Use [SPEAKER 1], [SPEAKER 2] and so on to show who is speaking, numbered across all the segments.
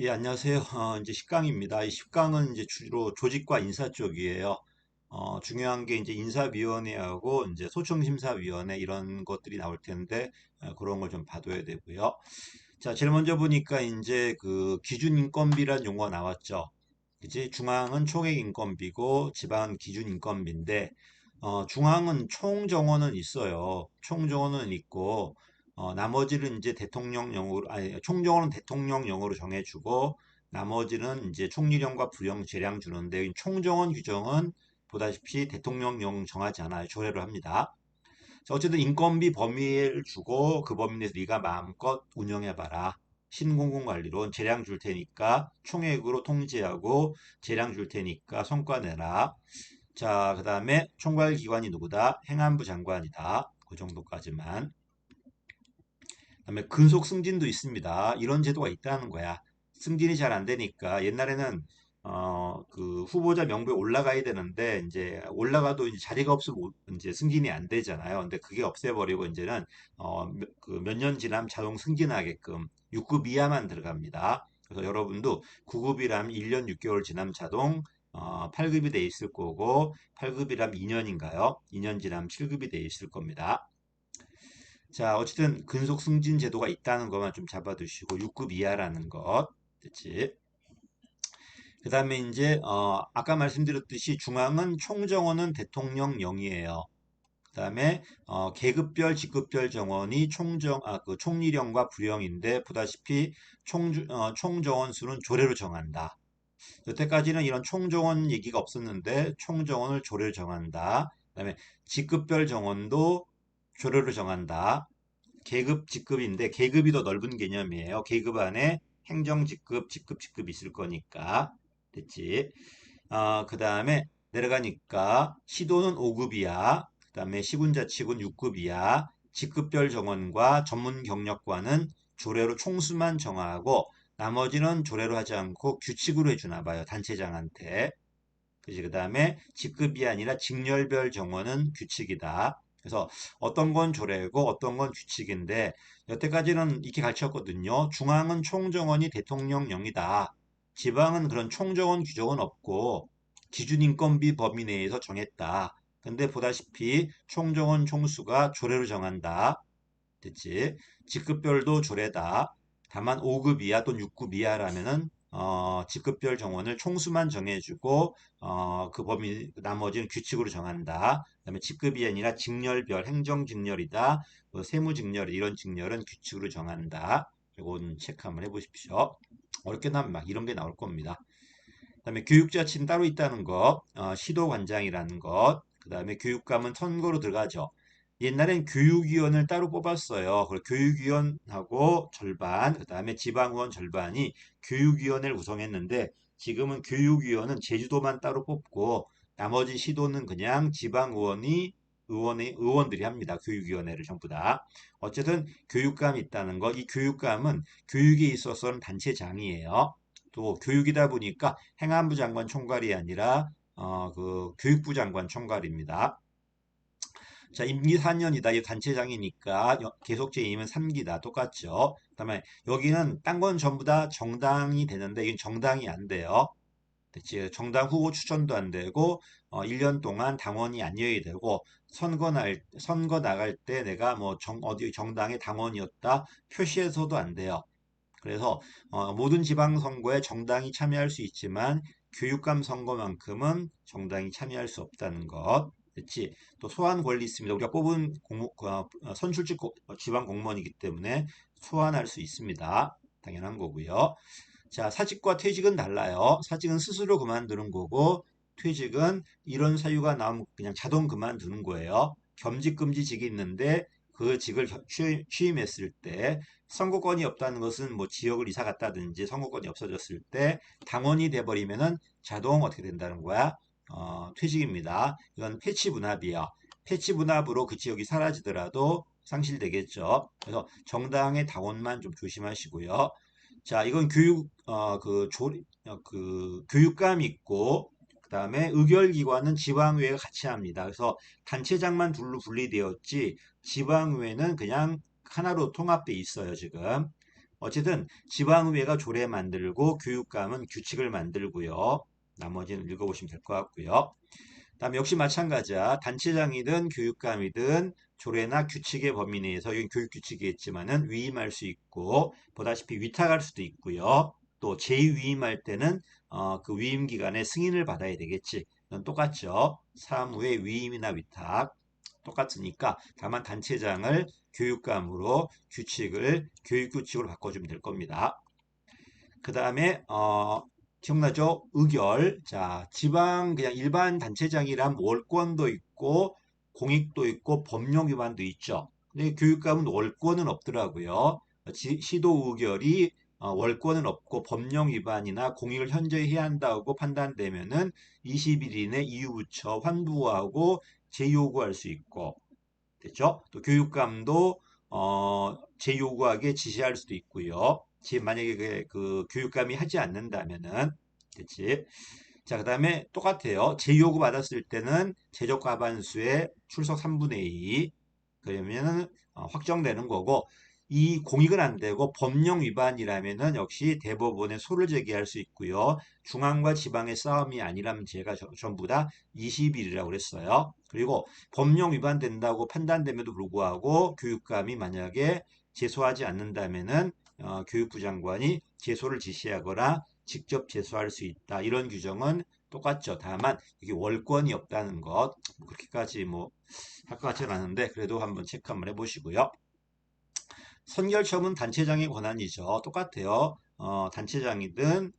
[SPEAKER 1] 예, 안녕하세요. 이제 10강입니다. 이 10강은 이제 주로 조직과 인사 쪽이에요. 중요한 게 이제 인사위원회하고 이제 소청심사위원회 이런 것들이 나올 텐데, 그런 걸 좀 봐둬야 되고요. 자, 제일 먼저 보니까 이제 그 기준인건비란 용어가 나왔죠. 그지? 중앙은 총액인건비고 지방은 기준인건비인데, 중앙은 총정원은 있어요. 총정원은 있고, 나머지는 이제 대통령령으로, 아니, 총정원은 대통령령으로 정해주고, 나머지는 이제 총리령과 부령, 재량 주는데, 총정원 규정은 보다시피 대통령령 정하지 않아요. 조례를 합니다. 자, 어쨌든 인건비 범위를 주고 그 범위 내에서 네가 마음껏 운영해봐라. 신공공관리론 재량 줄 테니까 총액으로 통제하고 재량 줄 테니까 성과 내라. 자, 그 다음에 총괄기관이 누구다? 행안부 장관이다. 그 정도까지만. 그다음에 근속 승진도 있습니다. 이런 제도가 있다는 거야. 승진이 잘 안 되니까 옛날에는 그 후보자 명부에 올라가야 되는데 이제 올라가도 이제 자리가 없으면 이제 승진이 안 되잖아요. 근데 그게 없애버리고 이제는 그 몇 년 지나면 자동 승진하게끔 6급 이하만 들어갑니다. 그래서 여러분도 9급이라면 1년 6개월 지나면 자동 8급이 돼 있을 거고 8급이라면 2년인가요? 2년 지나면 7급이 돼 있을 겁니다. 자, 어쨌든 근속 승진 제도가 있다는 것만 좀 잡아두시고 6급 이하라는 것. 됐지? 그 다음에 이제 아까 말씀드렸듯이 중앙은 총정원은 대통령령이에요. 그 다음에 계급별, 직급별 정원이 그 총리령과 부령인데 보다시피 총정원 수는 조례로 정한다. 여태까지는 이런 총정원 얘기가 없었는데 총정원을 조례로 정한다. 그 다음에 직급별 정원도 조례로 정한다. 계급, 직급인데 계급이 더 넓은 개념이에요. 계급 안에 행정 직급, 직급, 직급이 있을 거니까. 됐지? 그 다음에 내려가니까 시도는 5급이야. 그 다음에 시군자치군 6급이야. 직급별 정원과 전문 경력과는 조례로 총수만 정하고 나머지는 조례로 하지 않고 규칙으로 해주나 봐요. 단체장한테. 그지? 그 다음에 직급이 아니라 직렬별 정원은 규칙이다. 그래서 어떤 건 조례고 어떤 건 규칙인데 여태까지는 이렇게 가르쳤거든요. 중앙은 총정원이 대통령령이다. 지방은 그런 총정원 규정은 없고 기준인건비 범위 내에서 정했다. 근데 보다시피 총정원 총수가 조례로 정한다. 됐지? 직급별도 조례다. 다만 5급 이하 또는 6급 이하라면은 직급별 정원을 총수만 정해주고 그 범위 나머지는 규칙으로 정한다. 그다음에 직급이 아니라 직렬별 행정직렬이다. 뭐 세무직렬 이런 직렬은 규칙으로 정한다. 이건 체크 한번 해보십시오. 어렵게 나면 막 이런 게 나올 겁니다. 그다음에 교육자치는 따로 있다는 것, 시도관장이라는 것, 그다음에 교육감은 선거로 들어가죠. 옛날엔 교육위원을 따로 뽑았어요. 그리고 교육위원하고 절반, 그다음에 지방의원 절반이 교육위원회를 구성했는데 지금은 교육위원은 제주도만 따로 뽑고 나머지 시도는 그냥 지방의원이 의원들이 합니다. 교육위원회를 전부 다. 어쨌든 교육감이 있다는 것. 이 교육감은 교육에 있어서는 단체장이에요. 또 교육이다 보니까 행안부 장관 총괄이 아니라 그 교육부 장관 총괄입니다. 자, 임기 4년이다. 이 단체장이니까 계속 재임은 3기다. 똑같죠. 그다음에 여기는 딴 건 전부 다 정당이 되는데 이건 정당이 안 돼요. 됐지? 정당 후보 추천도 안 되고 1년 동안 당원이 아니어야 되고 선거 나갈 때 내가 뭐 어디 정당의 당원이었다 표시해서도 안 돼요. 그래서 모든 지방선거에 정당이 참여할 수 있지만 교육감 선거만큼은 정당이 참여할 수 없다는 것. 그렇지. 또 소환 권리 있습니다. 우리가 뽑은 선출직 지방 공무원이기 때문에 소환할 수 있습니다. 당연한 거고요. 자, 사직과 퇴직은 달라요. 사직은 스스로 그만두는 거고 퇴직은 이런 사유가 나오면 그냥 자동 그만두는 거예요. 겸직금지직이 있는데 그 직을 취임했을 때 선거권이 없다는 것은 뭐 지역을 이사 갔다든지 선거권이 없어졌을 때 당원이 돼버리면은 자동 어떻게 된다는 거야? 퇴직입니다. 이건 패치 분합이야. 패치 분합으로 그 지역이 사라지더라도 상실되겠죠. 그래서 정당의 당원만 좀 조심하시고요. 자, 이건 교육감 있고, 그 다음에 의결기관은 지방의회가 같이 합니다. 그래서 단체장만 둘로 분리되었지, 지방의회는 그냥 하나로 통합돼 있어요, 지금. 어쨌든 지방의회가 조례 만들고 교육감은 규칙을 만들고요. 나머지는 읽어보시면 될 것 같고요. 다음 역시 마찬가지야. 단체장이든 교육감이든 조례나 규칙의 범위 내에서 여기 교육규칙이겠지만은 위임할 수 있고 보다시피 위탁할 수도 있고요. 또 재위임할 때는 그 위임 기간에 승인을 받아야 되겠지. 이건 똑같죠. 사무의 위임이나 위탁 똑같으니까 다만 단체장을 교육감으로 교육규칙으로 바꿔주면 될 겁니다. 그 다음에 기억나죠? 의결. 자, 지방 그냥 일반 단체장이란 월권도 있고 공익도 있고 법령 위반도 있죠. 근데 교육감은 월권은 없더라고요. 시도 의결이 월권은 없고 법령 위반이나 공익을 현저히 해야 한다고 판단되면은 20일 이내 이유부처 환부하고 재요구할 수 있고 됐죠? 또 교육감도 재요구하게 지시할 수도 있고요. 만약에 그 교육감이 하지 않는다면은 됐지? 자, 그 다음에 똑같아요. 재요구 받았을 때는 제적 과반수의 출석 3분의 2 그러면은 확정되는 거고 이 공익은 안 되고 법령 위반이라면은 역시 대법원에 소를 제기할 수 있고요. 중앙과 지방의 싸움이 아니라면 제가 전부 다 20일이라고 그랬어요. 그리고 법령 위반된다고 판단됨에도 불구하고 교육감이 만약에 제소하지 않는다면은 교육부 장관이 제소를 지시하거나 직접 제소할 수 있다. 이런 규정은 똑같죠. 다만 이게 월권이 없다는 것 그렇게까지 뭐 할 것 같지는 않은데 그래도 한번 체크 한번 해보시고요. 선결처분 단체장의 권한이죠. 똑같아요. 단체장이든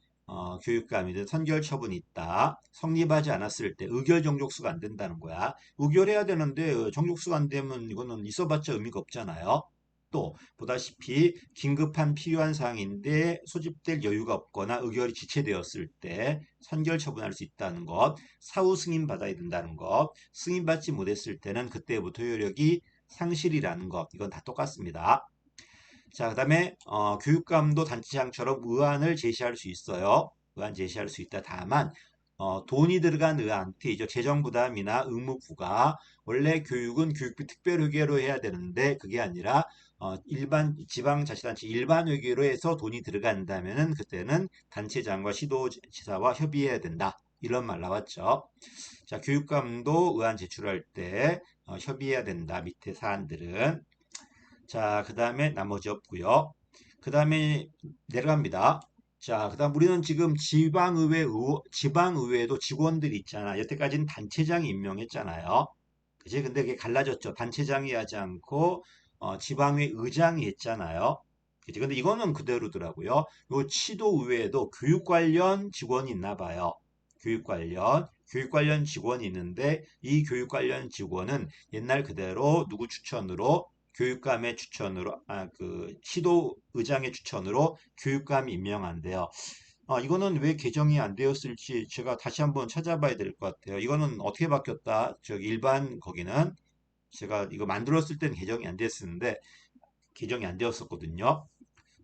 [SPEAKER 1] 교육감이든 선결처분이 있다. 성립하지 않았을 때 의결 정족수가 안 된다는 거야. 의결해야 되는데 정족수가 안 되면 이거는 있어봤자 의미가 없잖아요. 또 보다시피 긴급한 필요한 사항인데 소집될 여유가 없거나 의결이 지체되었을 때 선결 처분할 수 있다는 것, 사후 승인 받아야 된다는 것, 승인받지 못했을 때는 그때부터 효력이 상실이라는 것, 이건 다 똑같습니다. 자, 그 다음에 교육감도 단체장처럼 의안을 제시할 수 있어요. 의안 제시할 수 있다. 다만 돈이 들어간 의안, 이죠. 재정부담이나 의무 부과. 원래 교육은 교육비 특별회계로 해야 되는데 그게 아니라 일반 지방자치단체 일반회계로 해서 돈이 들어간다면은 그때는 단체장과 시도지사와 협의해야 된다. 이런 말 나왔죠. 자, 교육감도 의안 제출할 때 협의해야 된다. 밑에 사안들은. 자, 그 다음에 나머지 없고요. 그 다음에 내려갑니다. 자, 그 다음 우리는 지금 지방의회도 직원들이 있잖아. 여태까지는 단체장이 임명했잖아요. 그치? 근데 그게 갈라졌죠. 단체장이 하지 않고 지방의회 의장이 했잖아요. 그치? 근데 이거는 그대로더라고요. 요 시도의회에도 교육 관련 직원이 있나 봐요. 교육 관련 직원이 있는데 이 교육 관련 직원은 옛날 그대로 누구 추천으로 교육감의 추천으로 그 시도 의장의 추천으로 교육감이 임명한대요. 이거는 왜 개정이 안 되었을지 제가 다시 한번 찾아봐야 될 것 같아요. 이거는 어떻게 바뀌었다? 저기 일반 거기는 제가 이거 만들었을 때는 개정이 안 됐었는데 개정이 안 되었었거든요.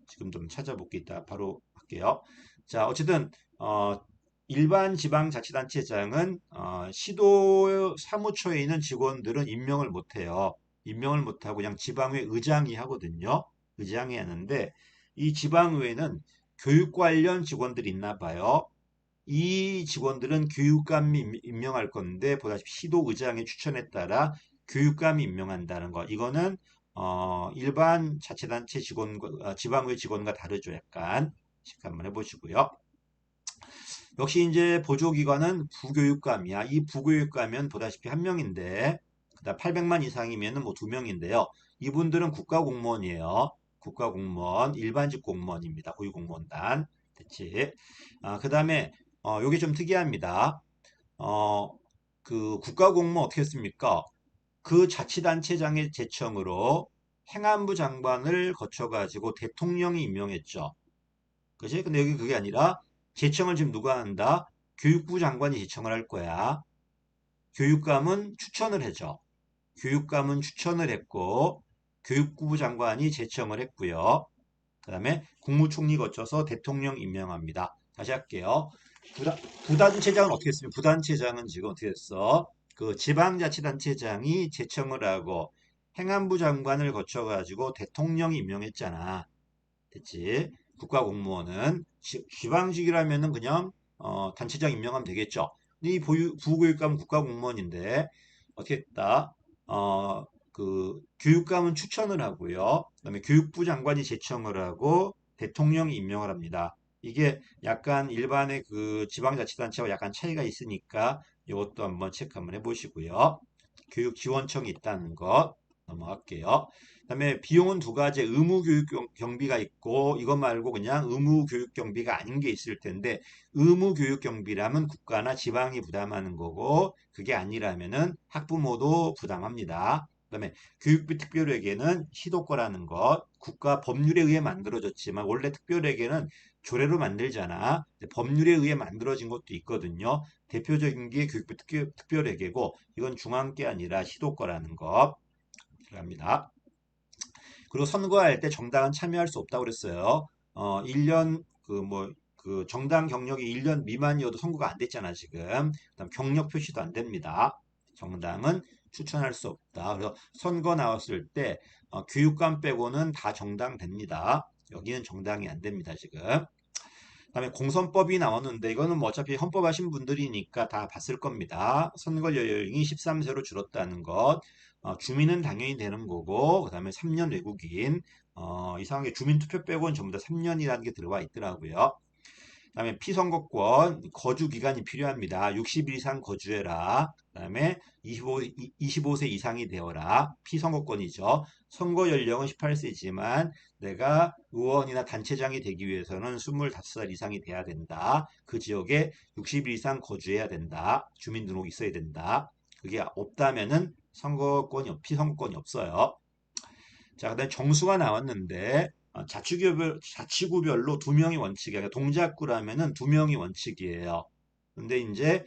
[SPEAKER 1] 지금 좀 찾아볼게 있다 바로 할게요. 자, 어쨌든 일반 지방자치단체장은 시도 사무처에 있는 직원들은 임명을 못해요. 임명을 못하고 그냥 지방의 의장이 하거든요. 의장이 하는데 이 지방의회는 교육 관련 직원들이 있나 봐요. 이 직원들은 교육감이 임명할 건데 보다시피 시도의장의 추천에 따라 교육감이 임명한다는 거. 이거는 일반 자치단체 직원과 지방의회 직원과 다르죠. 약간 체크 한번 해보시고요. 역시 이제 보조기관은 부교육감이야. 이 부교육감은 보다시피 한 명인데 그다음 800만 이상이면은 뭐 두 명인데요. 이분들은 국가공무원이에요. 국가공무원, 일반직 공무원입니다. 고위공무원단. 됐지? 그다음에 요게 좀 특이합니다. 어, 그 국가공무원 어떻게 했습니까? 그 자치단체장의 제청으로 행안부 장관을 거쳐가지고 대통령이 임명했죠. 그지? 근데 여기 그게 아니라 제청을 지금 누가 한다? 교육부 장관이 제청을 할 거야. 교육감은 추천을 해줘. 교육감은 추천을 했고 교육부 장관이 제청을 했고요. 그 다음에 국무총리 거쳐서 대통령 임명합니다. 다시 할게요. 부단체장은 어떻게 했습니까? 부단체장은 지금 어떻게 했어? 그 지방자치단체장이 제청을 하고 행안부 장관을 거쳐가지고 대통령이 임명했잖아. 됐지? 국가공무원은 지방직이라면은 그냥 단체장 임명하면 되겠죠. 근데 이 부교육감은 국가공무원인데 어떻게 했다? 교육감은 추천을 하고요. 그다음에 교육부 장관이 제청을 하고 대통령이 임명을 합니다. 이게 약간 일반의 그 지방자치단체와 약간 차이가 있으니까 이것도 한번 체크 한번 해보시고요. 교육지원청이 있다는 것 넘어갈게요. 그다음에 비용은 두 가지 의무 교육 경비가 있고 이것 말고 그냥 의무 교육 경비가 아닌 게 있을 텐데 의무 교육 경비라면 국가나 지방이 부담하는 거고 그게 아니라면은 학부모도 부담합니다. 그다음에 교육비 특별회계는 시도과라는 것 국가 법률에 의해 만들어졌지만 원래 특별회계는 조례로 만들잖아. 법률에 의해 만들어진 것도 있거든요. 대표적인 게 교육비 특별회계고 이건 중앙 게 아니라 시도과라는 것 들어갑니다. 그리고 선거할 때 정당은 참여할 수 없다고 그랬어요. 1년 정당 경력이 1년 미만이어도 선거가 안 됐잖아, 지금. 그다음 경력 표시도 안 됩니다. 정당은 추천할 수 없다. 그래서 선거 나왔을 때 교육감 빼고는 다 정당 됩니다. 여기는 정당이 안 됩니다, 지금. 그다음에 공선법이 나왔는데 이거는 뭐 어차피 헌법 하신 분들이니까 다 봤을 겁니다. 선거 연령이 13세로 줄었다는 것. 주민은 당연히 되는 거고 그다음에 3년 외국인 이상하게 주민투표 빼고는 전부 다 3년이라는 게 들어와 있더라고요. 그다음에 피선거권 거주 기간이 필요합니다. 60일 이상 거주해라. 그다음에 25세 이상이 되어라. 피선거권이죠. 선거 연령은 18세지만 내가 의원이나 단체장이 되기 위해서는 25살 이상이 돼야 된다. 그 지역에 60일 이상 거주해야 된다. 주민등록이 있어야 된다. 그게 없다면은 피선거권이 없어요. 자, 그다음에 정수가 나왔는데 자치구별로 두 명이 원칙이에요. 동작구라면은 두 명이 원칙이에요. 근데 이제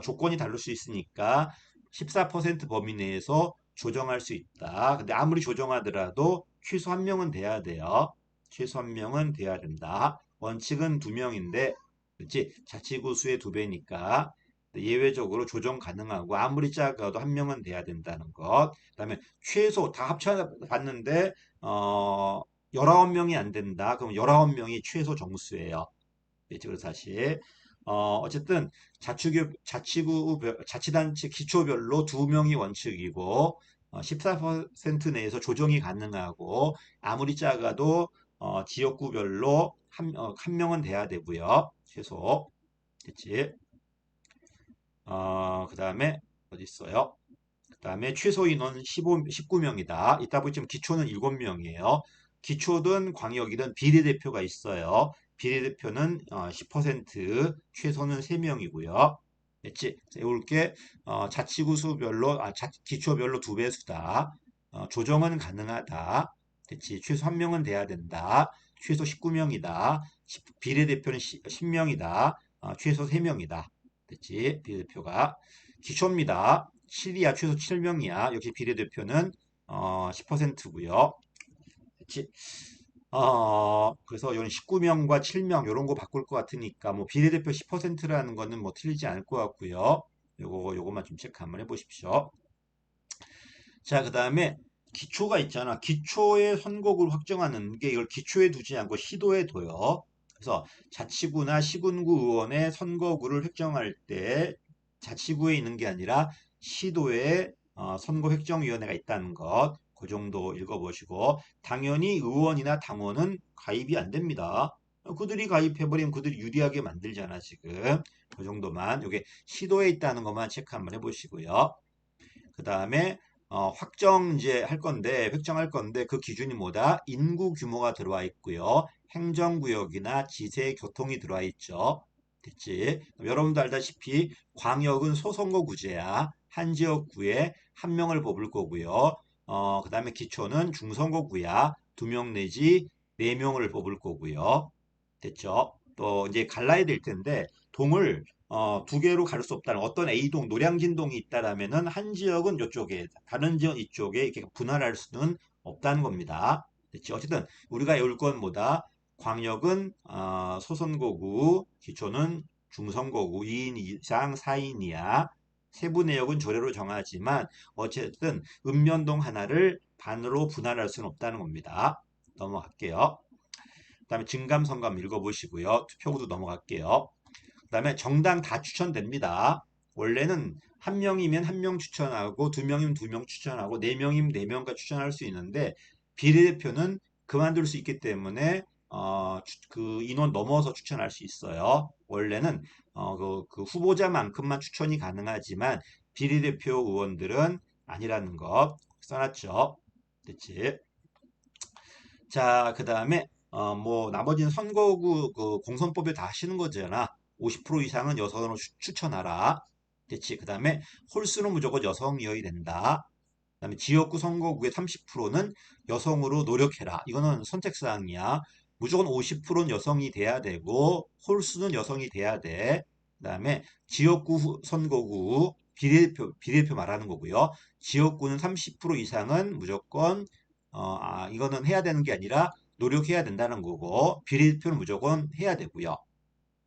[SPEAKER 1] 조건이 다를 수 있으니까 14% 범위 내에서 조정할 수 있다. 근데 아무리 조정하더라도 최소 한 명은 돼야 돼요. 최소 한 명은 돼야 된다. 원칙은 두 명인데, 그렇지? 자치구 수의 두 배니까 예외적으로 조정 가능하고 아무리 작아도 한 명은 돼야 된다는 것. 그다음에 최소 다 합쳐봤는데 19명이 안 된다. 그럼 19명이 최소 정수예요. 그래서 사실 어쨌든 자치단체 기초별로 두 명이 원칙이고 14% 내에서 조정이 가능하고 아무리 작아도 지역구별로 한 명은 돼야 되고요. 최소. 그치? 그 다음에 어디 있어요? 그 다음에 최소 인원 19명이다. 이따 보시면 기초는 7명이에요. 기초든 광역이든 비례대표가 있어요. 비례대표는 10%, 최소는 3명이고요. 됐지? 외울게 기초별로 두 배수다. 조정은 가능하다. 됐지? 최소 한 명은 돼야 된다. 최소 19명이다. 비례대표는 10명이다. 최소 3명이다. 됐지? 비례대표가. 기초입니다. 7이야, 최소 7명이야. 역시 비례대표는 10%고요. 그치? 그래서 이런 19명과 7명 이런 거 바꿀 것 같으니까 뭐 비례대표 10%라는 거는 뭐 틀리지 않을 것 같고요. 요거만 좀 체크 한번 해보십시오. 자, 그 다음에 기초가 있잖아. 기초의 선거구를 확정하는 게 이걸 기초에 두지 않고 시도에 둬요. 그래서 자치구나 시군구 의원의 선거구를 획정할 때 자치구에 있는 게 아니라 시도에 선거획정위원회가 있다는 것. 그 정도 읽어보시고 당연히 의원이나 당원은 가입이 안 됩니다. 그들이 가입해버리면 그들이 유리하게 만들잖아 지금. 그 정도만 이게 시도에 있다는 것만 체크 한번 해보시고요. 그 다음에 확정 이제 할 건데 획정할 건데 그 기준이 뭐다? 인구 규모가 들어와 있고요. 행정구역이나 지세 교통이 들어와 있죠. 됐지? 여러분도 알다시피 광역은 소선거구제야. 한 지역구에 한 명을 뽑을 거고요. 그 다음에 기초는 중선거구야. 두 명 내지 네 명을 뽑을 거고요. 됐죠? 또 이제 갈라야 될 텐데 동을 두 개로 가를 수 없다는 어떤 A동, 노량진동이 있다라면은 한 지역은 이쪽에, 다른 지역은 이쪽에 이렇게 분할할 수는 없다는 겁니다. 됐지? 어쨌든 우리가 외울 건 뭐다? 광역은 소선거구, 기초는 중선거구, 2인 이상 4인이야. 세부 내역은 조례로 정하지만 어쨌든 읍면동 하나를 반으로 분할할 수는 없다는 겁니다. 넘어갈게요. 그다음에 증감, 성감 읽어보시고요. 투표구도 넘어갈게요. 그다음에 정당 다 추천됩니다. 원래는 한 명이면 한 명 추천하고 두 명이면 두 명 추천하고 네 명이면 네 명까 추천할 수 있는데 비례대표는 그만둘 수 있기 때문에 그 인원 넘어서 추천할 수 있어요. 원래는 그 후보자만큼만 추천이 가능하지만 비례대표 의원들은 아니라는 거 써놨죠. 됐지? 자, 그 다음에 뭐 나머지는 선거구 그 공선법에 다 하시는 거잖아. 50% 이상은 여성으로 추천하라. 됐지? 그 다음에 홀수는 무조건 여성이어야 된다. 그다음에 지역구 선거구의 30%는 여성으로 노력해라. 이거는 선택사항이야. 무조건 50%는 여성이 돼야 되고 홀수는 여성이 돼야 돼. 그다음에 지역구 선거구 비례대표 말하는 거고요. 지역구는 30% 이상은 무조건 이거는 해야 되는 게 아니라 노력해야 된다는 거고 비례대표는 무조건 해야 되고요.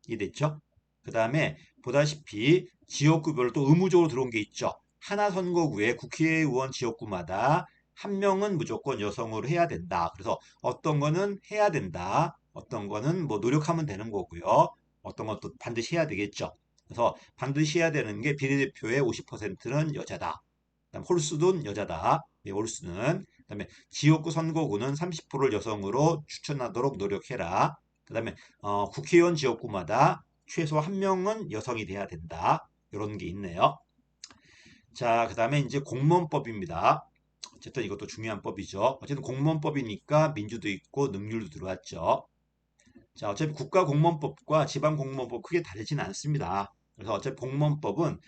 [SPEAKER 1] 이해됐죠? 그 다음에 보다시피 지역구별로 또 의무적으로 들어온 게 있죠. 하나 선거구에 국회의원 지역구마다 한 명은 무조건 여성으로 해야 된다. 그래서 어떤 거는 해야 된다. 어떤 거는 뭐 노력하면 되는 거고요. 어떤 것도 반드시 해야 되겠죠. 그래서 반드시 해야 되는 게 비례대표의 50%는 여자다. 그다음 홀수는 여자다. 네, 홀수는. 그다음에 지역구 선거구는 30%를 여성으로 추천하도록 노력해라. 그다음에 국회의원 지역구마다 최소 한 명은 여성이 돼야 된다. 이런 게 있네요. 자, 그 다음에 이제 공무원법입니다. 어쨌든 이것도 중요한 법이죠. 어쨌든 공무원법이니까 민주도 있고 능률도 들어왔죠. 자, 어차피 국가공무원법과 지방공무원법 크게 다르진 않습니다. 그래서 어차피 공무원법은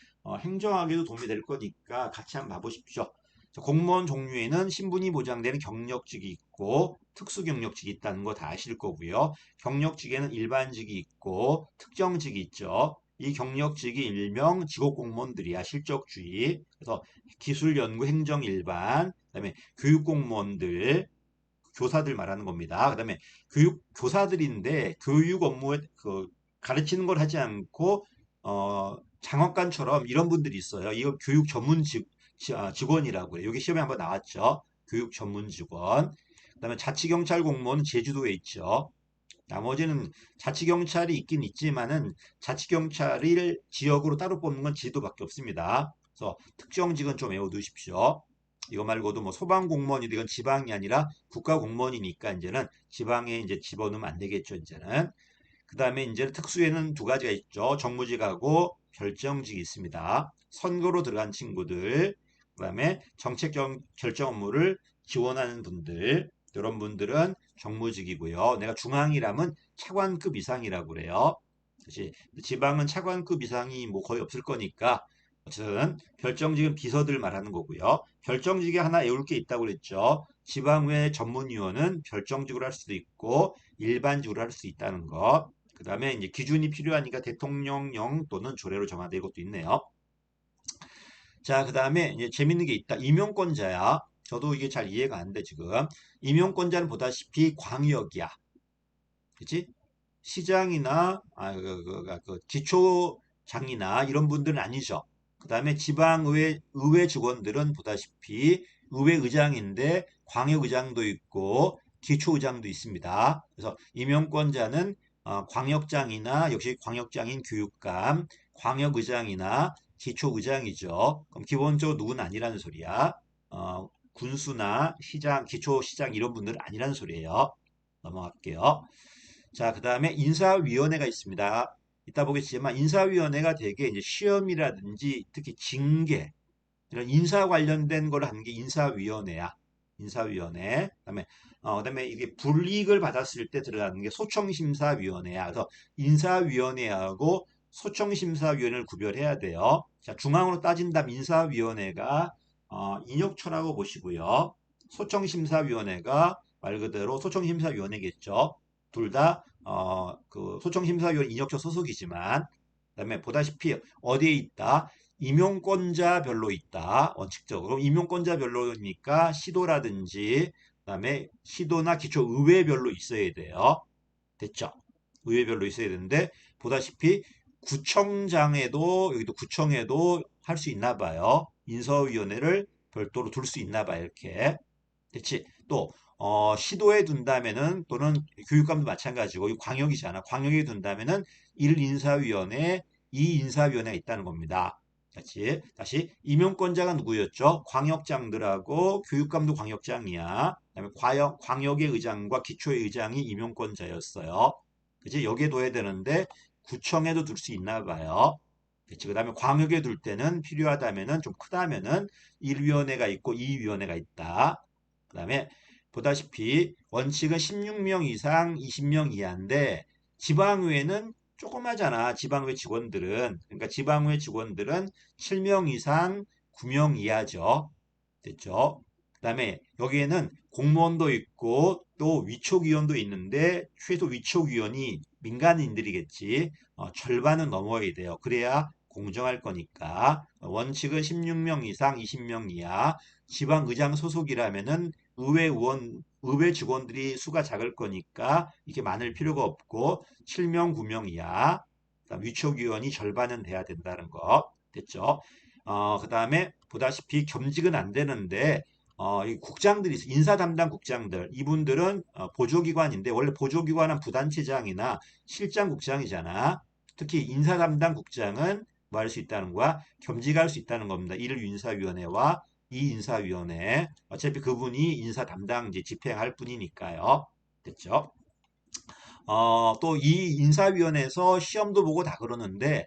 [SPEAKER 1] 행정하기도 도움이 될 거니까 같이 한번 봐보십시오. 자, 공무원 종류에는 신분이 보장되는 경력직이 있고 특수경력직이 있다는 거 다 아실 거고요. 경력직에는 일반직이 있고 특정직이 있죠. 이 경력직이 일명 직업공무원들이야, 실적주의. 그래서 기술, 연구, 행정, 일반, 그다음에 교육공무원들, 교사들 말하는 겁니다. 그다음에 교사들인데 교육 업무에 가르치는 걸 하지 않고 장학관처럼 이런 분들이 있어요. 이거 교육 전문 직원이라고 해요. 여기 시험에 한번 나왔죠. 교육 전문 직원. 그다음에 자치경찰 공무원은 제주도에 있죠. 나머지는 자치경찰이 있긴 있지만은 자치경찰을 지역으로 따로 뽑는 건 제주도밖에 없습니다. 그래서 특정직은 좀 외워두십시오. 이거 말고도 뭐 소방공무원이 이건 지방이 아니라 국가공무원이니까 이제는 지방에 이제 집어넣으면 안 되겠죠, 이제는. 그 다음에 이제 특수에는 두 가지가 있죠. 정무직하고 결정직이 있습니다. 선거로 들어간 친구들, 그 다음에 정책 결정 업무를 지원하는 분들, 이런 분들은 정무직이고요. 내가 중앙이라면 차관급 이상이라고 그래요. 그렇지. 지방은 차관급 이상이 뭐 거의 없을 거니까 어쨌든 결정직은 비서들 말하는 거고요. 결정직에 하나 외울 게 있다고 그랬죠. 지방외 전문위원은 결정직으로 할 수도 있고 일반직으로 할 수 있다는 것. 그 다음에 이제 기준이 필요하니까 대통령령 또는 조례로 정하는 것도 있네요. 자, 그 다음에 이제 재밌는 게 있다. 임용권자야. 저도 이게 잘 이해가 안 돼, 지금. 임용권자는 보다시피 광역이야. 그치? 시장이나, 기초장이나 이런 분들은 아니죠. 그 다음에 의회 직원들은 보다시피 의회의장인데 광역의장도 있고 기초의장도 있습니다. 그래서 임용권자는 광역장이나 역시 광역장인 교육감, 광역의장이나 기초의장이죠. 그럼 기본적으로 누군 아니라는 소리야. 군수나 시장, 기초시장 이런 분들은 아니라는 소리예요. 넘어갈게요. 자, 그 다음에 인사위원회가 있습니다. 이따 보겠지만 인사위원회가 되게 이제 시험이라든지 특히 징계 이런 인사 관련된 걸 하는 게 인사위원회야. 인사위원회. 그다음에 이게 불이익을 받았을 때 들어가는 게 소청심사위원회야. 그래서 인사위원회하고 소청심사위원회를 구별해야 돼요. 자, 중앙으로 따진다면 인사위원회가 인혁처라고 보시고요. 소청심사위원회가 말 그대로 소청심사위원회겠죠. 둘 다 그 소청심사위원 인혁처 소속이지만 그다음에 보다시피 어디에 있다? 임용권자별로 있다. 원칙적으로 임용권자별로니까 시도라든지 그다음에 시도나 기초의회별로 있어야 돼요. 됐죠? 의회별로 있어야 되는데 보다시피 구청장에도 여기도 구청에도 할 수 있나 봐요. 인사위원회를 별도로 둘 수 있나 봐요. 이렇게. 됐지? 또 시도에 둔다면은 또는 교육감도 마찬가지고 이 광역이잖아. 광역에 둔다면은 1인사위원회, 2인사위원회가 있다는 겁니다. 다시 임용권자가 누구였죠? 광역장들하고 교육감도 광역장이야. 그다음에 광역의 의장과 기초의 의장이 임용권자였어요. 그치? 여기에 둬야 되는데 구청에도 둘 수 있나 봐요. 그치? 그다음에 광역에 둘 때는 필요하다면은 좀 크다면은 1위원회가 있고 2위원회가 있다. 그다음에 보다시피 원칙은 16명 이상 20명 이하인데 지방의회는 조그마잖아. 지방의회 직원들은. 그러니까 지방의회 직원들은 7명 이상 9명 이하죠. 됐죠? 그다음에 여기에는 공무원도 있고 또 위촉위원도 있는데 최소 위촉위원이 민간인들이겠지. 절반은 넘어야 돼요. 그래야 공정할 거니까. 원칙은 16명 이상 20명 이하. 지방의장 소속이라면은 의회 직원들이 수가 작을 거니까 이게 많을 필요가 없고 7명 9명 이하. 위촉위원이 절반은 돼야 된다는 거. 됐죠? 그 다음에 보다시피 겸직은 안 되는데 이 국장들이 있어. 인사 담당 국장들 이분들은 보조기관인데 원래 보조기관은 부단체장이나 실장국장이잖아. 특히 인사 담당 국장은 뭐 할 수 있다는 거야? 겸직할 수 있다는 겁니다. 1인사위원회와 2인사위원회. 어차피 그분이 인사 담당 이제 집행할 뿐이니까요. 됐죠? 또 이 인사위원회에서 시험도 보고 다 그러는데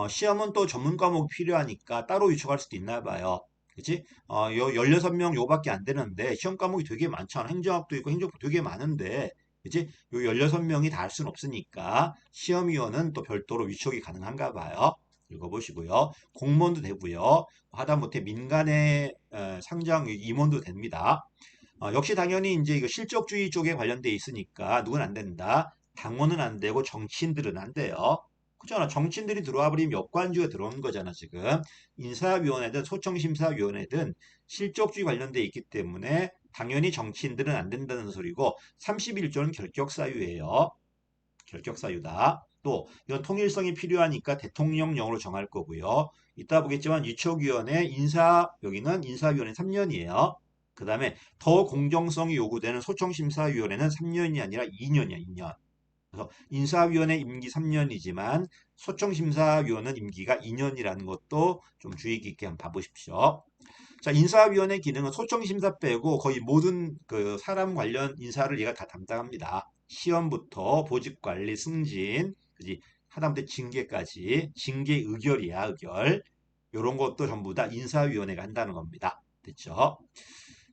[SPEAKER 1] 시험은 또 전문 과목이 필요하니까 따로 위촉할 수도 있나 봐요. 그치? 16명 요밖에 안 되는데 시험 과목이 되게 많잖아. 행정학도 있고 행정부 되게 많은데 그치? 요 16명이 다 할 수는 없으니까 시험위원은 또 별도로 위촉이 가능한가 봐요. 읽어보시고요. 공무원도 되고요. 하다못해 민간의 상장 임원도 됩니다. 역시 당연히 이제 이거 실적주의 쪽에 관련돼 있으니까 누군 안 된다. 당원은 안 되고 정치인들은 안 돼요. 그잖아. 정치인들이 들어와 버리면 역관주가 들어오는 거잖아, 지금. 인사위원회든 소청심사위원회든 실적주의 관련돼 있기 때문에 당연히 정치인들은 안 된다는 소리고 31조는 결격사유예요. 결격사유다. 또 이건 통일성이 필요하니까 대통령령으로 정할 거고요. 이따 보겠지만 유촉위원회 여기는 인사위원회 3년이에요. 그 다음에 더 공정성이 요구되는 소청심사위원회는 3년이 아니라 2년이야, 2년. 그래서 인사위원회 임기 3년이지만 소청심사위원은 임기가 2년이라는 것도 좀 주의 깊게 한번 봐보십시오. 자, 인사위원회 기능은 소청심사 빼고 거의 모든 그 사람 관련 인사를 얘가 다 담당합니다. 시험부터 보직관리, 승진, 그지? 하다못해 징계까지, 징계 의결이야, 의결. 요런 것도 전부 다 인사위원회가 한다는 겁니다. 됐죠?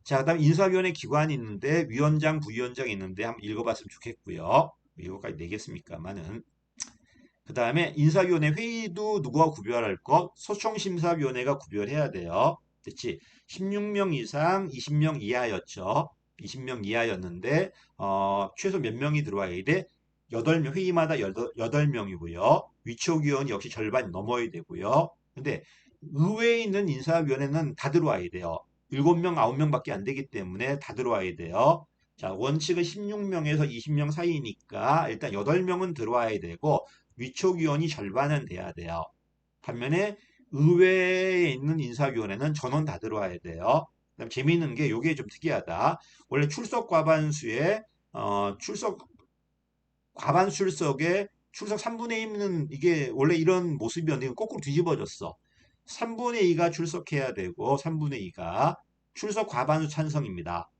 [SPEAKER 1] 자, 그다음 인사위원회 기관이 있는데 위원장, 부위원장이 있는데 한번 읽어봤으면 좋겠고요. 이거까지 내겠습니까만은. 그 다음에 인사위원회 회의도 누구와 구별할 것? 소청심사위원회가 구별해야 돼요. 됐지? 16명 이상 20명 이하였죠. 20명 이하였는데 최소 몇 명이 들어와야 돼? 8명, 회의마다 8명이고요. 위촉위원 역시 절반 넘어야 되고요. 근데 의회에 있는 인사위원회는 다 들어와야 돼요. 7명, 9명밖에 안 되기 때문에 다 들어와야 돼요. 자, 원칙은 16명에서 20명 사이니까 일단 8명은 들어와야 되고 위촉위원이 절반은 돼야 돼요. 반면에 의회에 있는 인사위원회는 전원 다 들어와야 돼요. 그다음 재미있는 게 이게 좀 특이하다. 원래 출석 과반수에 출석 과반 출석에 출석 3분의 1은 이게 원래 이런 모습이었는데 이건 거꾸로 뒤집어졌어. 3분의 2가 출석해야 되고 3분의 2가 출석 과반수 찬성입니다.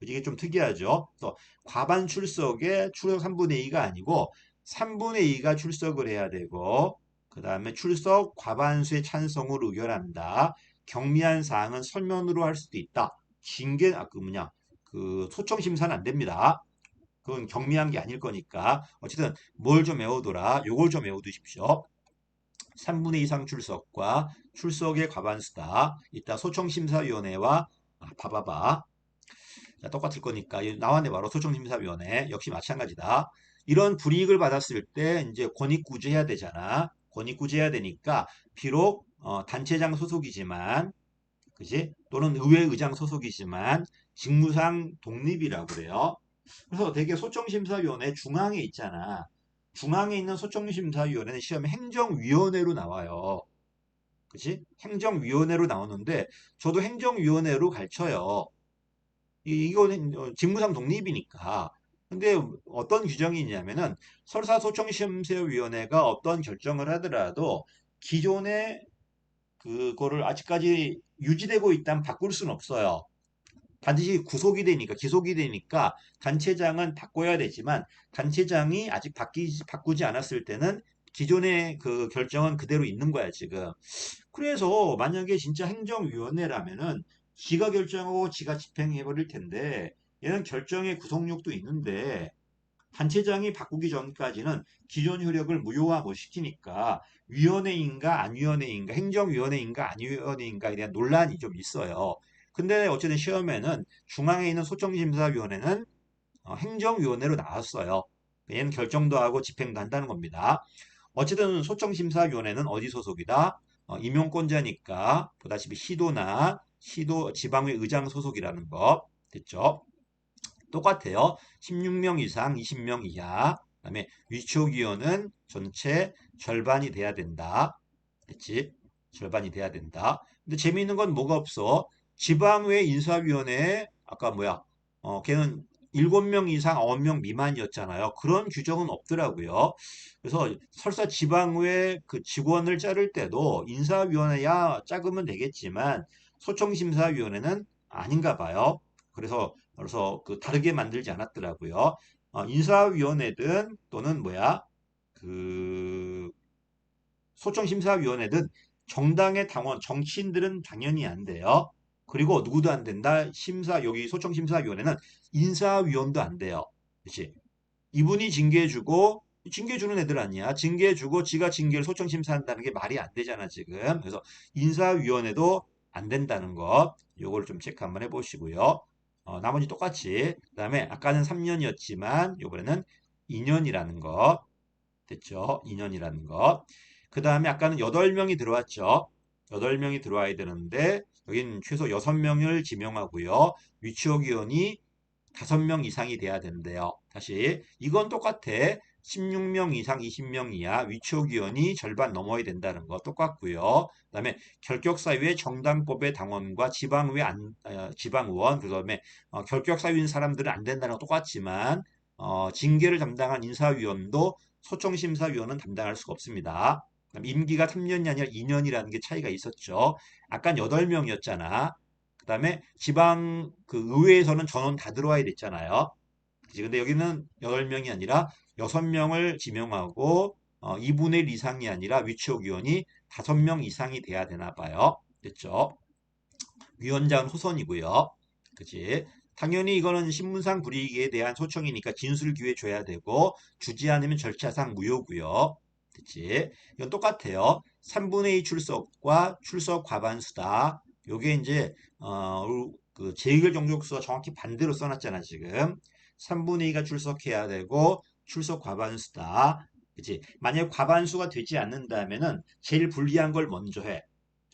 [SPEAKER 1] 이게 좀 특이하죠. 또 과반 출석에 출석 3분의 2가 아니고 3분의 2가 출석을 해야 되고 그 다음에 출석 과반수의 찬성으로 의결한다. 경미한 사항은 서면으로 할 수도 있다. 징계 그 뭐냐 그 소청 심사는 안 됩니다. 그건 경미한 게 아닐 거니까 어쨌든 뭘 좀 외우더라. 요걸 좀 외워두십시오. 3분의 2 이상 출석과 출석의 과반수다. 이따 소청심사위원회와 봐봐봐. 자, 똑같을 거니까 나왔네 바로 소청심사위원회 역시 마찬가지다. 이런 불이익을 받았을 때 이제 권익구제해야 되잖아. 권익구제해야 되니까 비록 단체장 소속이지만 그지? 또는 의회의장 소속이지만 직무상 독립이라고 그래요. 그래서 되게 소청심사위원회 중앙에 있잖아. 중앙에 있는 소청심사위원회는 시험에 행정위원회로 나와요. 그치? 행정위원회로 나오는데 저도 행정위원회로 가르쳐요. 이거는 직무상 독립이니까. 근데 어떤 규정이 있냐면은 설사소청심사위원회가 어떤 결정을 하더라도 기존의 그거를 아직까지 유지되고 있다면 바꿀 수는 없어요. 반드시 구속이 되니까 기속이 되니까 단체장은 바꿔야 되지만 단체장이 아직 바꾸지 않았을 때는 기존의 그 결정은 그대로 있는 거야 지금. 그래서 만약에 진짜 행정위원회라면은 지가 결정하고 지가 집행해 버릴 텐데 얘는 결정의 구속력도 있는데 단체장이 바꾸기 전까지는 기존 효력을 무효화못 시키니까 위원회인가 안 위원회인가 행정위원회인가 안 위원회인가에 대한 논란이 좀 있어요. 근데 어쨌든 시험에는 중앙에 있는 소청심사위원회는 행정위원회로 나왔어요. 얘는 결정도 하고 집행도 한다는 겁니다. 어쨌든 소청심사위원회는 어디 소속이다? 임용권자니까 보다시피 시도 지방의 의장 소속이라는 거 됐죠? 똑같아요. 16명 이상 20명 이하. 그다음에 위촉위원은 전체 절반이 돼야 된다. 됐지? 절반이 돼야 된다. 근데 재미있는 건 뭐가 없어? 지방외 인사위원회에 아까 뭐야? 걔는 7명 이상 9명 미만이었잖아요. 그런 규정은 없더라고요. 그래서 설사 지방외 그 직원을 자를 때도 인사위원회야 작으면 되겠지만 소청심사위원회는 아닌가 봐요. 그래서 그 다르게 만들지 않았더라고요. 인사위원회든 또는 뭐야? 그 소청심사위원회든 정당의 당원, 정치인들은 당연히 안 돼요. 그리고 누구도 안 된다. 여기 소청심사위원회는 인사위원도 안 돼요. 그렇지? 이분이 징계해주고, 징계해주는 애들 아니야. 징계해주고 지가 징계를 소청심사한다는 게 말이 안 되잖아, 지금. 그래서 인사위원회도 안 된다는 것. 요걸 좀 체크 한번 해보시고요. 나머지 똑같이. 그 다음에 아까는 3년이었지만, 요번에는 2년이라는 것. 됐죠? 2년이라는 것. 그 다음에 아까는 8명이 들어왔죠. 8명이 들어와야 되는데 여긴 최소 6명을 지명하고요. 위치호기원이 5명 이상이 돼야 되는데요. 다시 이건 똑같아. 16명 이상 20명 이하 위치호기원이 절반 넘어야 된다는 거 똑같고요. 그다음에 결격사유의 정당법의 당원과 지방의원 그다음에 결격사유인 사람들은 안 된다는 거 똑같지만 징계를 담당한 인사위원도 소청심사위원은 담당할 수가 없습니다. 임기가 3년이 아니라 2년이라는 게 차이가 있었죠. 아까 8명이었잖아. 그 다음에 지방 그 의회에서는 전원 다 들어와야 됐잖아요. 그치? 근데 여기는 8명이 아니라 6명을 지명하고 2분의 1 이상이 아니라 위치호기원이 5명 이상이 돼야 되나 봐요. 됐죠? 위원장은 호선이고요. 그치? 당연히 이거는 신문상 불이익에 대한 소청이니까 진술 기회 줘야 되고 주지 않으면 절차상 무효고요. 그치? 이건 똑같아요. 3분의 2 출석과 출석 과반수다. 요게 이제 그 제1결 정족수가 정확히 반대로 써놨잖아 지금. 3분의 2가 출석해야 되고 출석 과반수다. 그치? 만약에 과반수가 되지 않는다면은 제일 불리한 걸 먼저 해.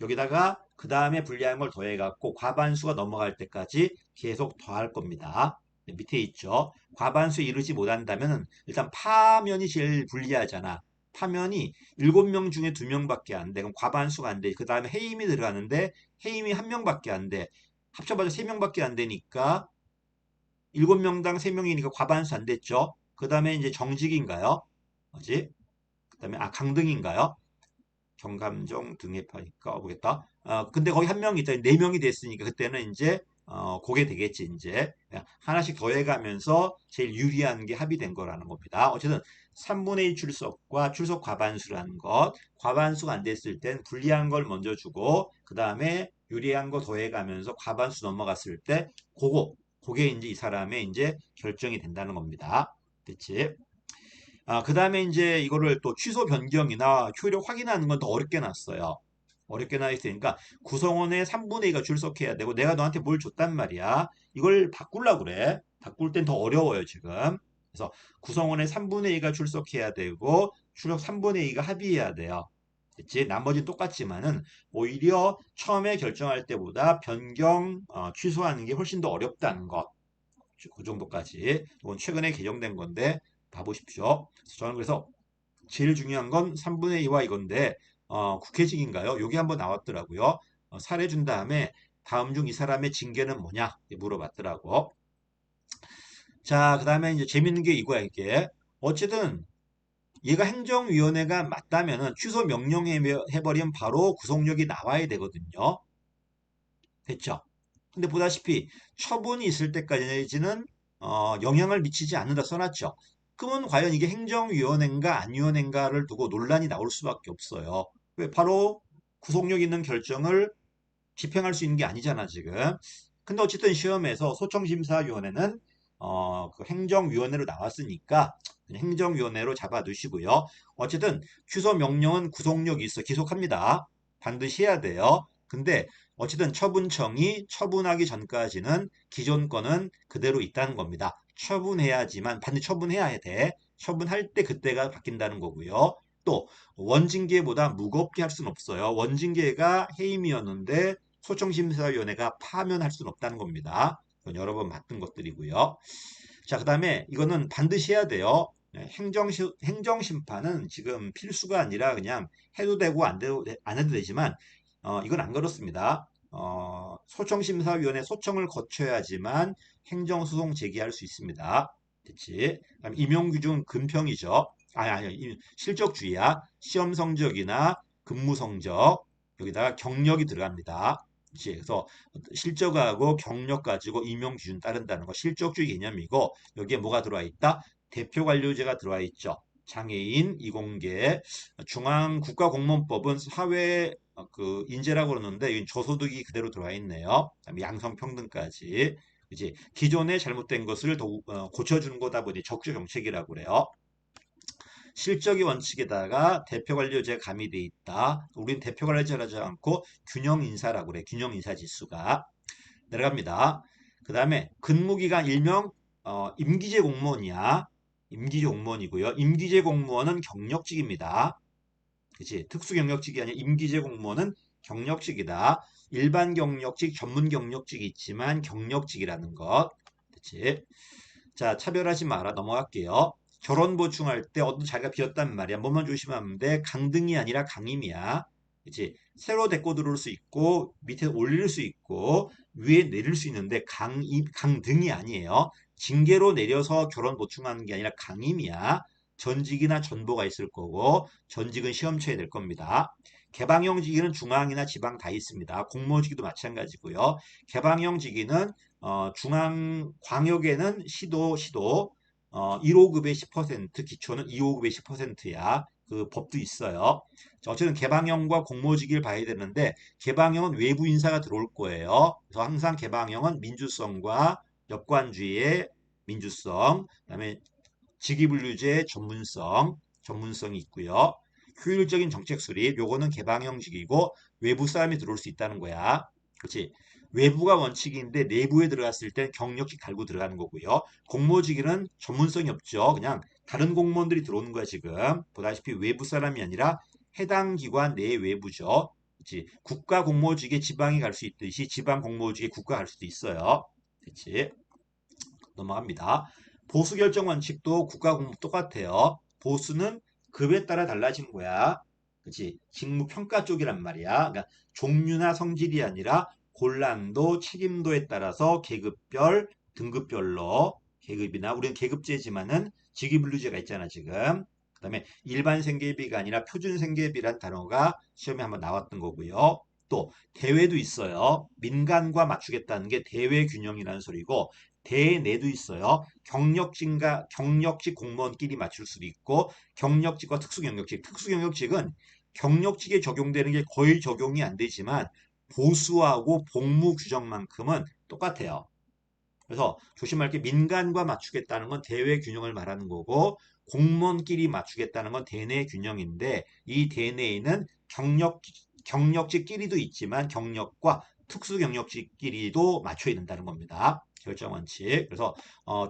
[SPEAKER 1] 여기다가 그 다음에 불리한 걸 더해갖고 과반수가 넘어갈 때까지 계속 더할 겁니다. 네, 밑에 있죠. 과반수에 이르지 못한다면 일단 파면이 제일 불리하잖아. 파면이 7명 중에 2명밖에 안 돼. 그럼 과반수가 안 돼. 그 다음에 해임이 들어가는데 해임이 1명밖에 안 돼. 합쳐봐서 3명밖에 안 되니까 7명당 3명이니까 과반수 안 됐죠. 그 다음에 이제 정직인가요? 뭐지? 그 다음에 강등인가요? 경감정 등회파니까 보겠다. 근데 거기 한 명이 있다. 4명이 됐으니까 그때는 이제 그게 되겠지 이제 하나씩 더해가면서 제일 유리한 게 합의된 거라는 겁니다. 어쨌든 3분의 2 출석과 출석 과반수라는 것 과반수가 안 됐을 땐 불리한 걸 먼저 주고 그 다음에 유리한 거 더해가면서 과반수 넘어갔을 때 그게 이제 이 사람의 이제 결정이 된다는 겁니다. 됐지? 그 다음에 이제 이거를 또 취소 변경이나 효력 확인하는 건 더 어렵게 놨어요. 어렵게 나 있으니까 구성원의 3분의 2가 출석해야 되고 내가 너한테 뭘 줬단 말이야. 이걸 바꾸려고 그래. 바꿀 땐 더 어려워요, 지금. 그래서 구성원의 3분의 2가 출석해야 되고 출석 3분의 2가 합의해야 돼요. 됐지? 나머지는 똑같지만은 오히려 처음에 결정할 때보다 변경, 취소하는 게 훨씬 더 어렵다는 것. 그 정도까지. 이건 최근에 개정된 건데 봐보십시오. 저는 그래서 제일 중요한 건 3분의 2와 이건데 국회직인가요? 여기 한번 나왔더라고요. 사례 준 다음에 다음 중 이 사람의 징계는 뭐냐? 물어봤더라고. 자, 그 다음에 이제 재밌는 게 이거야, 이게. 어쨌든 얘가 행정위원회가 맞다면은 취소 명령해버리면 바로 구속력이 나와야 되거든요. 됐죠? 근데 보다시피 처분이 있을 때까지는 영향을 미치지 않는다 써놨죠. 그러면 과연 이게 행정위원회인가 안위원회인가를 두고 논란이 나올 수밖에 없어요. 왜? 바로 구속력 있는 결정을 집행할 수 있는 게 아니잖아, 지금. 근데 어쨌든 시험에서 소청심사위원회는 그 행정위원회로 나왔으니까 행정위원회로 잡아두시고요. 어쨌든 취소 명령은 구속력이 있어 기속합니다. 반드시 해야 돼요. 근데 어쨌든 처분청이 처분하기 전까지는 기존 거는 그대로 있다는 겁니다. 처분해야지만 반드시 처분해야 돼. 처분할 때 그때가 바뀐다는 거고요. 또 원징계보다 무겁게 할 수는 없어요. 원징계가 해임이었는데 소청심사위원회가 파면할 수는 없다는 겁니다. 그건 여러 번 봤던 것들이고요. 자, 그 다음에 이거는 반드시 해야 돼요. 행정심판은 지금 필수가 아니라 그냥 해도 되고 안 해도 되지만 이건 안 그렇습니다. 소청심사위원회 소청을 거쳐야지만 행정소송 제기할 수 있습니다. 됐지? 그다음 임용규준 금평이죠. 아니, 실적주의야. 시험 성적이나 근무 성적, 여기다가 경력이 들어갑니다. 그치? 그래서 실적하고 경력 가지고 임용 기준 따른다는 거 실적주의 개념이고 여기에 뭐가 들어와 있다? 대표 관료제가 들어와 있죠. 장애인, 이공계, 중앙국가공무원법은 사회 그 인재라고 그러는데 이건 저소득이 그대로 들어와 있네요. 그다음에 양성평등까지. 그지? 기존에 잘못된 것을 고쳐주는 거다 보니 적조 정책이라고 그래요. 실적의 원칙에다가 대표관료제 가미돼 있다. 우린 대표관료제를 하지 않고 균형인사라고 그래. 균형인사지수가. 내려갑니다. 그 다음에 근무기간 일명 임기제 공무원이야. 임기제 공무원이고요. 임기제 공무원은 경력직입니다. 그치? 특수 경력직이 아니라 임기제 공무원은 경력직이다. 일반 경력직, 전문 경력직이 있지만 경력직이라는 것. 그치? 자, 차별하지 마라. 넘어갈게요. 결혼 보충할 때 어떤 자리가 비었단 말이야. 뭐만 조심하면 돼. 강등이 아니라 강임이야. 그치? 새로 데리고 들어올 수 있고 밑에 올릴 수 있고 위에 내릴 수 있는데 강등이 아니에요. 징계로 내려서 결혼 보충하는 게 아니라 강임이야. 전직이나 전보가 있을 거고 전직은 시험 쳐야 될 겁니다. 개방형 직위는 중앙이나 지방 다 있습니다. 공모직위도 마찬가지고요. 개방형 직위는 중앙 광역에는 시도 1호급의 10%, 기초는 2호급의 10%야. 그 법도 있어요. 자, 어쨌든 개방형과 공모직위를 봐야 되는데 개방형은 외부 인사가 들어올 거예요. 그래서 항상 개방형은 민주성과 역관주의의 민주성, 그다음에 직위분류제 전문성이 있고요. 효율적인 정책 수립, 요거는 개방형직이고 외부 사람이 들어올 수 있다는 거야. 그렇지? 외부가 원칙인데 내부에 들어갔을 땐 경력직 달고 들어가는 거고요. 공모직위는 전문성이 없죠. 그냥 다른 공무원들이 들어오는 거야 지금. 보다시피 외부 사람이 아니라 해당 기관 내 외부죠. 그렇지? 국가 공모직에 지방이 갈 수 있듯이 지방 공모직에 국가 갈 수도 있어요. 그렇지? 넘어갑니다. 보수 결정 원칙도 국가 공무 똑같아요. 보수는 급에 따라 달라지는 거야. 그치? 직무 평가 쪽이란 말이야. 그러니까 종류나 성질이 아니라 곤란도, 책임도에 따라서 계급별, 등급별로 계급이나 우리는 계급제지만은 직위분류제가 있잖아 지금. 그다음에 일반 생계비가 아니라 표준 생계비란 단어가 시험에 한번 나왔던 거고요. 또 대외도 있어요. 민간과 맞추겠다는 게 대외 균형이라는 소리고 대내도 있어요. 경력직 공무원끼리 맞출 수도 있고 경력직과 특수경력직은 경력직에 적용되는 게 거의 적용이 안 되지만 보수하고 복무 규정만큼은 똑같아요. 그래서 조심할 게 민간과 맞추겠다는 건 대외 균형을 말하는 거고 공무원끼리 맞추겠다는 건 대내 균형인데 이 대내에는 경력직끼리도 있지만 경력과 특수경력직끼리도 맞춰야 된다는 겁니다. 결정 원칙. 그래서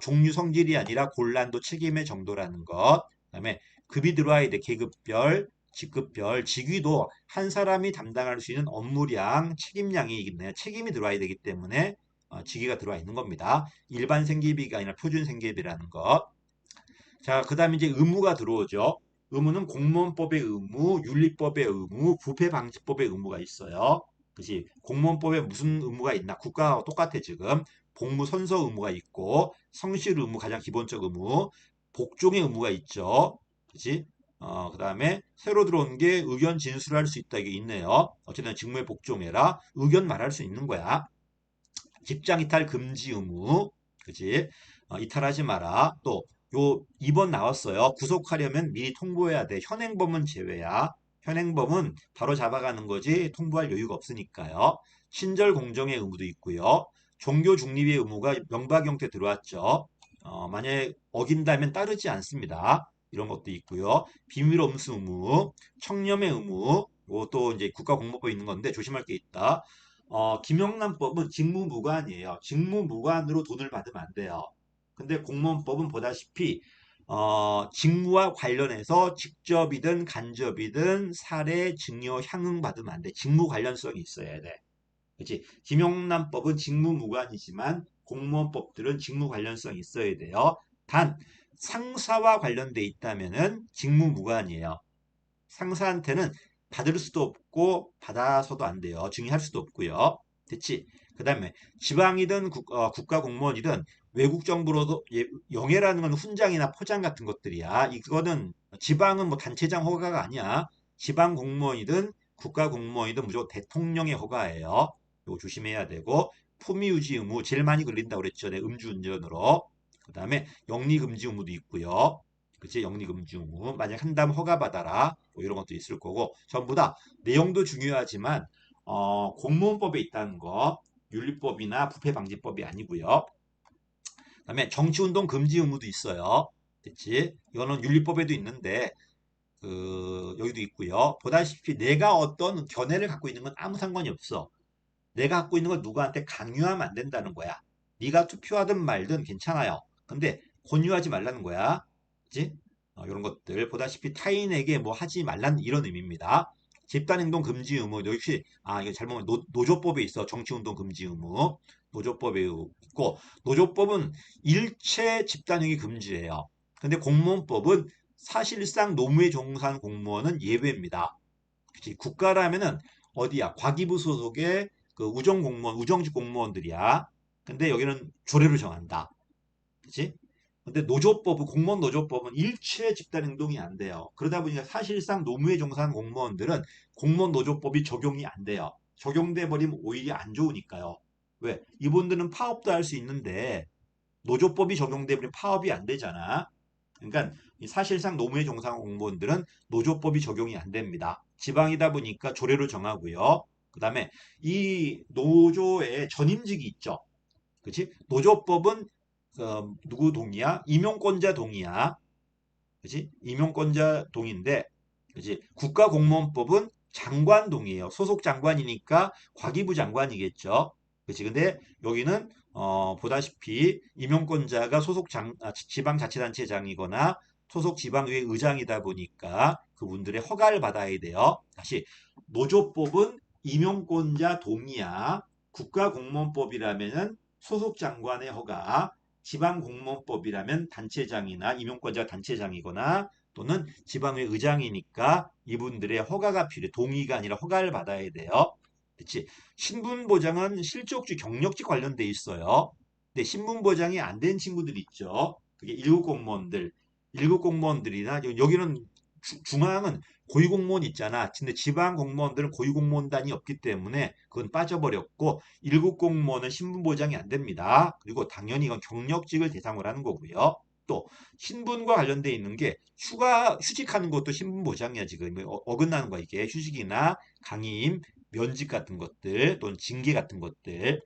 [SPEAKER 1] 종류 성질이 아니라 곤란도 책임의 정도라는 것. 그다음에 급이 들어와야 돼. 계급별, 직급별, 직위도 한 사람이 담당할 수 있는 업무량, 책임량이 있네요. 책임이 들어와야 되기 때문에 직위가 들어와 있는 겁니다. 일반 생계비가 아니라 표준 생계비라는 것. 자, 그 다음에 이제 의무가 들어오죠. 의무는 공무원법의 의무, 윤리법의 의무, 부패방지법의 의무가 있어요. 그지? 공무원법에 무슨 의무가 있나? 국가하고 똑같아, 지금. 복무 선서 의무가 있고, 성실 의무, 가장 기본적 의무, 복종의 의무가 있죠. 그지? 그 다음에 새로 들어온 게 의견 진술할 수 있다, 이게 있네요. 어쨌든 직무에 복종해라. 의견 말할 수 있는 거야. 직장 이탈 금지 의무, 그지? 이탈하지 마라. 또, 요 2번 나왔어요. 구속하려면 미리 통보해야 돼. 현행범은 제외야. 현행범은 바로 잡아가는 거지 통보할 여유가 없으니까요. 친절 공정의 의무도 있고요. 종교 중립의 의무가 명박 형태 들어왔죠. 만약에 어긴다면 따르지 않습니다. 이런 것도 있고요. 비밀 엄수 의무, 청렴의 의무, 이것도 이제 국가공무법에 있는 건데 조심할 게 있다. 김영란법은 직무무관이에요. 직무무관으로 돈을 받으면 안 돼요. 근데 공무원법은 보다시피 직무와 관련해서 직접이든 간접이든 사례, 증여, 향응 받으면 안 돼. 직무 관련성이 있어야 돼. 그렇지? 김영란법은 직무무관이지만 공무원법들은 직무 관련성이 있어야 돼요. 단 상사와 관련돼 있다면은 직무무관이에요. 상사한테는 받을 수도 없고 받아서도 안 돼요. 증여할 수도 없고요. 됐지? 그 다음에 지방이든 국가 공무원이든 외국 정부로도 영해라는 건 훈장이나 포장 같은 것들이야. 이거는 지방은 뭐 단체장 허가가 아니야. 지방 공무원이든 국가 공무원이든 무조건 대통령의 허가예요. 이거 조심해야 되고 품위 유지 의무 제일 많이 걸린다고 그랬죠. 네, 음주운전으로. 그 다음에 영리금지 의무도 있고요. 그치? 영리금지 의무. 만약 한다면 허가받아라. 뭐 이런 것도 있을 거고. 전부 다 내용도 중요하지만, 공무원법에 있다는 거, 윤리법이나 부패방지법이 아니고요. 그다음에 정치운동 금지 의무도 있어요. 됐지? 이거는 윤리법에도 있는데, 여기도 있고요. 보다시피 내가 어떤 견해를 갖고 있는 건 아무 상관이 없어. 내가 갖고 있는 걸 누구한테 강요하면 안 된다는 거야. 네가 투표하든 말든 괜찮아요. 근데 권유하지 말라는 거야. 그치? 이런 것들 보다시피 타인에게 뭐 하지 말라는 이런 의미입니다. 집단행동 금지 의무 역시 이거 잘못 노조법에 있어. 정치운동 금지 의무 노조법에 있고 노조법은 일체 집단행위 금지예요. 근데 공무원법은 사실상 노무에 종사하는 공무원은 예외입니다. 그치? 국가라면은 어디야? 과기부 소속의 그 우정 공무원, 우정직 공무원들이야. 근데 여기는 조례로 정한다. 그치? 근데 노조법은, 공무원 노조법은 일체 집단 행동이 안 돼요. 그러다 보니까 사실상 노무에 종사한 공무원들은 공무원 노조법이 적용이 안 돼요. 적용돼 버리면 오히려 안 좋으니까요. 왜? 이분들은 파업도 할 수 있는데 노조법이 적용돼 버리면 파업이 안 되잖아. 그러니까 사실상 노무에 종사한 공무원들은 노조법이 적용이 안 됩니다. 지방이다 보니까 조례로 정하고요. 그 다음에 이 노조의 전임직이 있죠. 그치? 노조법은 누구 동의야? 임용권자 동의야. 그치? 임용권자 동의인데, 그치? 국가공무원법은 장관 동의예요. 소속 장관이니까 과기부 장관이겠죠. 그치? 근데 여기는 보다시피 임용권자가 지방자치단체장이거나 소속 지방의회 의장이다 보니까 그분들의 허가를 받아야 돼요. 다시 노조법은 임용권자 동의야. 국가공무원법이라면은 소속 장관의 허가, 지방공무원법이라면 단체장이나 임용권자가 단체장이거나 또는 지방의 의장이니까 이분들의 허가가 필요해. 동의가 아니라 허가를 받아야 돼요. 그렇지? 신분보장은 실적주 경력직 관련돼 있어요. 근데 신분보장이 안 된 친구들 있죠. 그게 1급 공무원들. 1급 공무원들이나 여기는 중앙은 고위공무원 있잖아. 근데 지방 공무원들은 고위공무원단이 없기 때문에 그건 빠져버렸고 1급 공무원은 신분 보장이 안 됩니다. 그리고 당연히 이건 경력직을 대상으로 하는 거고요. 또 신분과 관련돼 있는 게 휴직하는 것도 신분 보장이야 지금 어긋나는 거야 이게 휴직이나 강임, 면직 같은 것들 또는 징계 같은 것들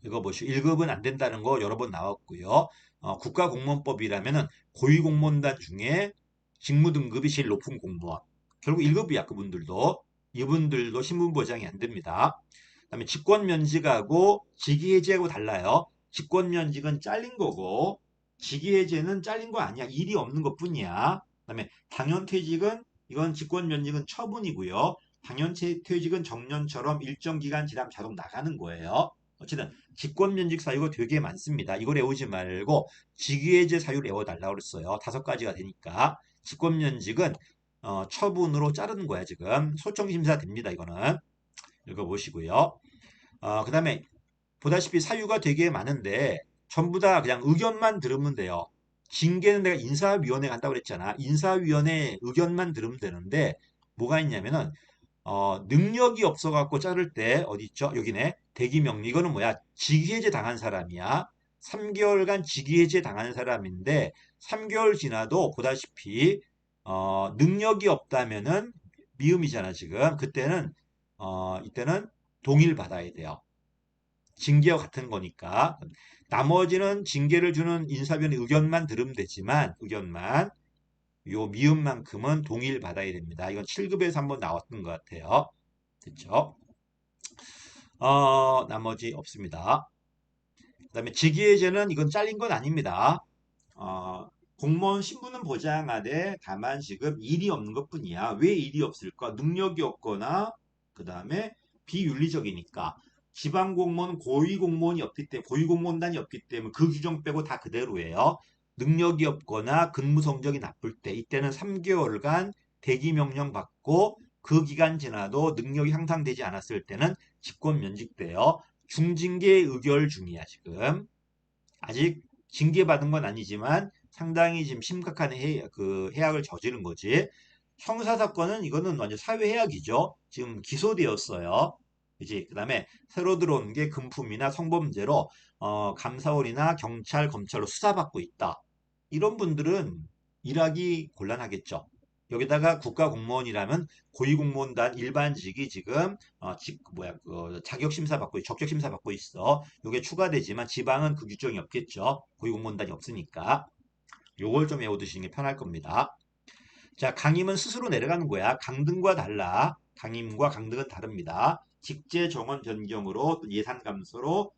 [SPEAKER 1] 이거 보시오 1급은 안 된다는 거 여러 번 나왔고요. 국가공무원법이라면은 고위공무원단 중에 직무 등급이 제일 높은 공무원. 결국 1급이야 그분들도. 이분들도 신분 보장이 안 됩니다. 그다음에 직권면직하고 직위해제하고 달라요. 직권면직은 잘린 거고 직위해제는 잘린 거 아니야. 일이 없는 것뿐이야. 그다음에 당연퇴직은 이건 직권면직은 처분이고요. 당연퇴직은 정년처럼 일정 기간 지나면 자동 나가는 거예요. 어쨌든 직권면직 사유가 되게 많습니다. 이걸 외우지 말고 직위해제 사유를 외워달라고 그랬어요. 5가지가 되니까. 직권면직은 처분으로 자르는 거야 지금. 소청심사 됩니다 이거는. 읽어보시고요. 그 다음에 보다시피 사유가 되게 많은데 전부 다 그냥 의견만 들으면 돼요. 징계는 내가 인사위원회 간다고 그랬잖아. 인사위원회 의견만 들으면 되는데 뭐가 있냐면은 능력이 없어갖고 자를 때 어디 있죠? 여기네. 대기명령. 이거는 뭐야? 직위해제 당한 사람이야. 3개월간 직위해제 당한 사람인데 3개월 지나도 보다시피 능력이 없다면은 미음이잖아 지금. 그때는 이때는 동의를 받아야 돼요. 징계와 같은 거니까. 나머지는 징계를 주는 인사위원회 의견만 들으면 되지만 의견만 요 미음만큼은 동의를 받아야 됩니다. 이건 7급에서 한번 나왔던 것 같아요. 됐죠? 나머지 없습니다. 그 다음에 직위해제는 이건 잘린 건 아닙니다. 공무원 신분은 보장하되 다만 지금 일이 없는 것 뿐이야. 왜 일이 없을까? 능력이 없거나 그 다음에 비윤리적이니까. 지방공무원 고위공무원이 없기 때문에 고위공무원단이 없기 때문에 그 규정 빼고 다 그대로예요. 능력이 없거나 근무 성적이 나쁠 때 이때는 3개월간 대기 명령 받고 그 기간 지나도 능력이 향상되지 않았을 때는 직권 면직돼요. 중징계 의결 중이야 지금. 아직 징계받은 건 아니지만 상당히 지금 심각한 해악을 저지른 거지. 형사사건은 이거는 완전 사회해악이죠. 지금 기소되었어요. 이제 그다음에 새로 들어온 게 금품이나 성범죄로 감사원이나 경찰, 검찰로 수사받고 있다. 이런 분들은 일하기 곤란하겠죠. 여기다가 국가공무원이라면 고위공무원단 일반직이 지금 자격 심사 받고 적격 심사 받고 있어. 요게 추가되지만 지방은 그 규정이 없겠죠. 고위공무원단이 없으니까. 요걸 좀 외워두시는 게 편할 겁니다. 자, 강임은 스스로 내려가는 거야. 강등과 달라. 강임과 강등은 다릅니다. 직제 정원 변경으로 예산 감소로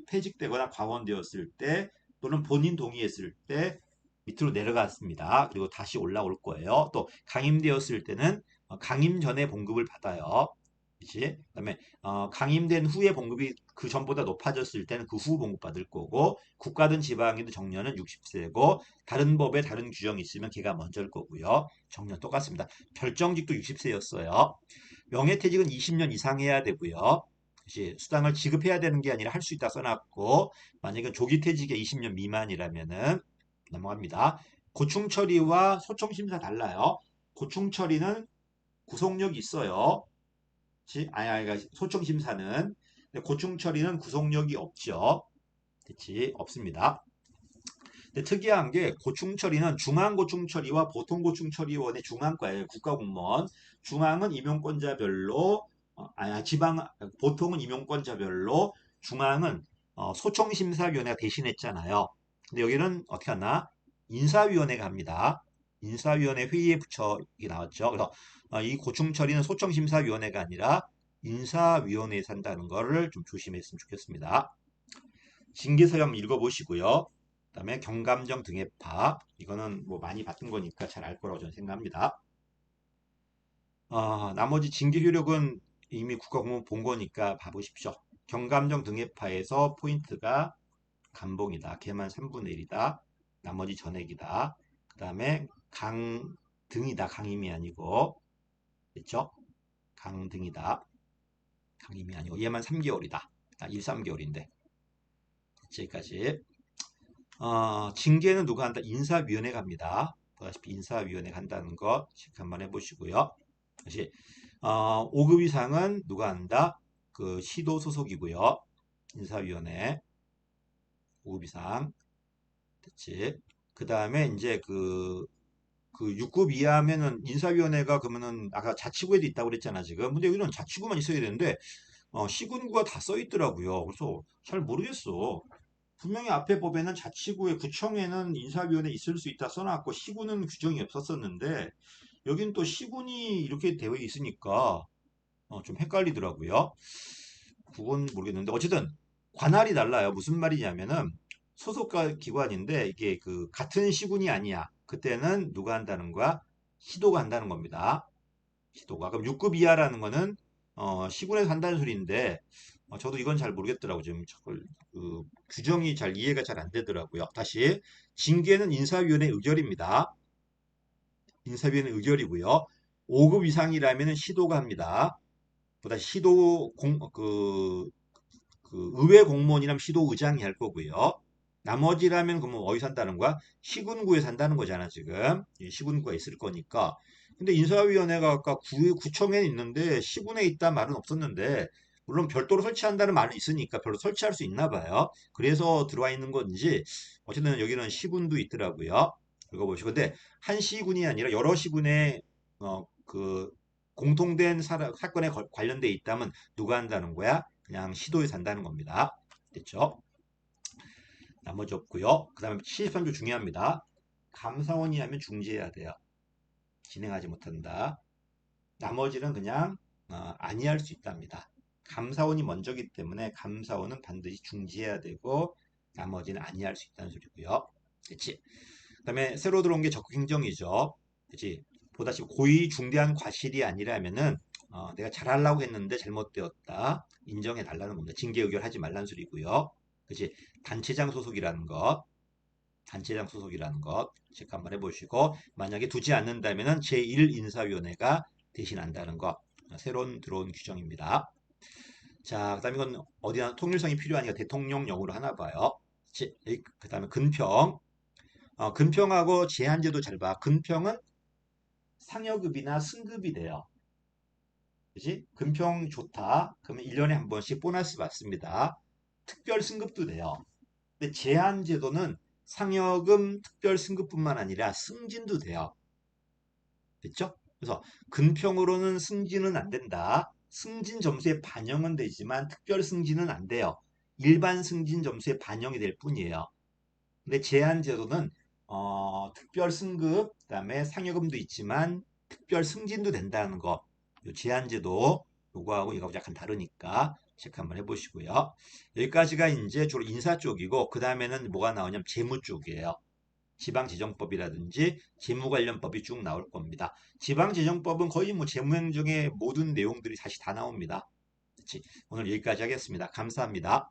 [SPEAKER 1] 폐직되거나 과원되었을 때 또는 본인 동의했을 때 밑으로 내려갔습니다. 그리고 다시 올라올 거예요. 또 강임되었을 때는 강임 전에 봉급을 받아요. 그치? 그다음에 강임된 후에 봉급이 그 전보다 높아졌을 때는 그 후 봉급 받을 거고 국가든 지방이든 정년은 60세고 다른 법에 다른 규정이 있으면 걔가 먼저일 거고요. 정년 똑같습니다. 결정직도 60세였어요. 명예퇴직은 20년 이상 해야 되고요. 그치? 수당을 지급해야 되는 게 아니라 할 수 있다 써놨고 만약에 조기퇴직에 20년 미만이라면은 넘어갑니다. 고충처리와 소청심사 달라요. 고충처리는 구속력이 있어요. 소청심사는. 고충처리는 구속력이 없죠. 그치? 없습니다. 근데 특이한 게 고충처리는 중앙고충처리와 보통고충처리원의 중앙과예요. 국가공무원. 중앙은 임용권자별로, 지방, 보통은 임용권자별로, 중앙은 소청심사위원회가 대신했잖아요. 근데 여기는 어떻게 하나? 인사위원회가 합니다. 인사위원회 회의에 붙여 이게 나왔죠. 그래서 이 고충처리는 소청심사위원회가 아니라 인사위원회에서 한다는 거를 좀 조심했으면 좋겠습니다. 징계서약 읽어보시고요. 그다음에 경감정 등의 파 이거는 뭐 많이 봤던 거니까 잘 알 거라고 저는 생각합니다. 나머지 징계 효력은 이미 국가공무원 본 거니까 봐보십시오. 경감정 등의 파에서 포인트가 감봉이다. 걔만 3분의 1이다. 나머지 전액이다. 그 다음에 강등이다. 강임이 아니고 됐죠? 강등이다. 강임이 아니고 얘만 3개월이다. 1, 3개월인데 여기까지. 징계는 누가 한다? 인사위원회가 합니다. 보다시피 인사위원회가 한다는 거 체크 한번 해보시고요. 다시 5급 이상은 누가 한다? 그 시도 소속이고요. 인사위원회 5급 이상 됐지. 그 다음에 이제 그 6급 이하면은 인사위원회가 그러면은 아까 자치구에도 있다고 그랬잖아 지금. 근데 여기는 자치구만 있어야 되는데 시군구가 다 써 있더라고요. 그래서 잘 모르겠어. 분명히 앞에 법에는 자치구의 구청에는 인사위원회 있을 수 있다 써놨고 시군은 규정이 없었었는데 여긴 또 시군이 이렇게 되어 있으니까 좀 헷갈리더라고요. 그건 모르겠는데 어쨌든 관할이 달라요. 무슨 말이냐면은 소속과 기관인데 이게 그 같은 시군이 아니야. 그때는 누가 한다는 거야? 시도가 한다는 겁니다. 시도가. 그럼 6급 이하라는 거는 시군에서 한다는 소리인데 저도 이건 잘 모르겠더라고요. 지금 그 규정이 잘 이해가 잘 안 되더라고요. 다시 징계는 인사위원회 의결입니다. 인사위원회 의결이고요. 5급 이상이라면 시도가 합니다. 보다 시도 그 의회 공무원이라면 시도의장이 할 거고요. 나머지라면 그러면 어디 산다는 거야? 시군구에 산다는 거잖아, 지금. 이 시군구가 있을 거니까. 근데 인사위원회가 아까 구청에 있는데 시군에 있다 말은 없었는데, 물론 별도로 설치한다는 말은 있으니까 별로 설치할 수 있나 봐요. 그래서 들어와 있는 건지, 어쨌든 여기는 시군도 있더라고요. 읽어보시고. 근데 한 시군이 아니라 여러 시군에, 그, 공통된 사건에 관련돼 있다면 누가 한다는 거야? 그냥 시도에 산다는 겁니다. 됐죠? 나머지 없고요. 그 다음에 73조 중요합니다. 감사원이 하면 중지해야 돼요. 진행하지 못한다. 나머지는 그냥 안이할 수 있답니다. 감사원이 먼저기 때문에 감사원은 반드시 중지해야 되고 나머지는 안이할 수 있다는 소리고요. 그렇지? 그 다음에 새로 들어온 게 적극행정이죠. 그렇지? 보다시피 고의 중대한 과실이 아니라면은 내가 잘하려고 했는데 잘못되었다. 인정해 달라는 겁니다. 징계 의결하지 말라는 소리고요. 그렇지? 단체장 소속이라는 것. 단체장 소속이라는 것 체크 한번 해보시고 만약에 두지 않는다면은 제1인사위원회가 대신한다는 것 새로운 들어온 규정입니다. 자, 그 다음에 이건 어디나 통일성이 필요하니까 대통령령으로 하나 봐요. 그 다음에 근평. 근평하고 제한제도 잘 봐. 근평은 상여급이나 승급이 돼요. 그지? 근평 좋다. 그러면 1년에 한 번씩 보너스 받습니다. 특별 승급도 돼요. 근데 제한제도는 상여금 특별 승급뿐만 아니라 승진도 돼요. 됐죠? 그래서 근평으로는 승진은 안 된다. 승진 점수에 반영은 되지만 특별 승진은 안 돼요. 일반 승진 점수에 반영이 될 뿐이에요. 근데 제한제도는 특별 승급, 그다음에 상여금도 있지만 특별 승진도 된다는 거. 요 제한제도 요거하고 이거하고 약간 다르니까 체크 한번 해보시고요. 여기까지가 이제 주로 인사 쪽이고 그 다음에는 뭐가 나오냐면 재무 쪽이에요. 지방재정법이라든지 재무 관련법이 쭉 나올 겁니다. 지방재정법은 거의 뭐 재무행정의 모든 내용들이 다시 다 나옵니다. 그치? 오늘 여기까지 하겠습니다. 감사합니다.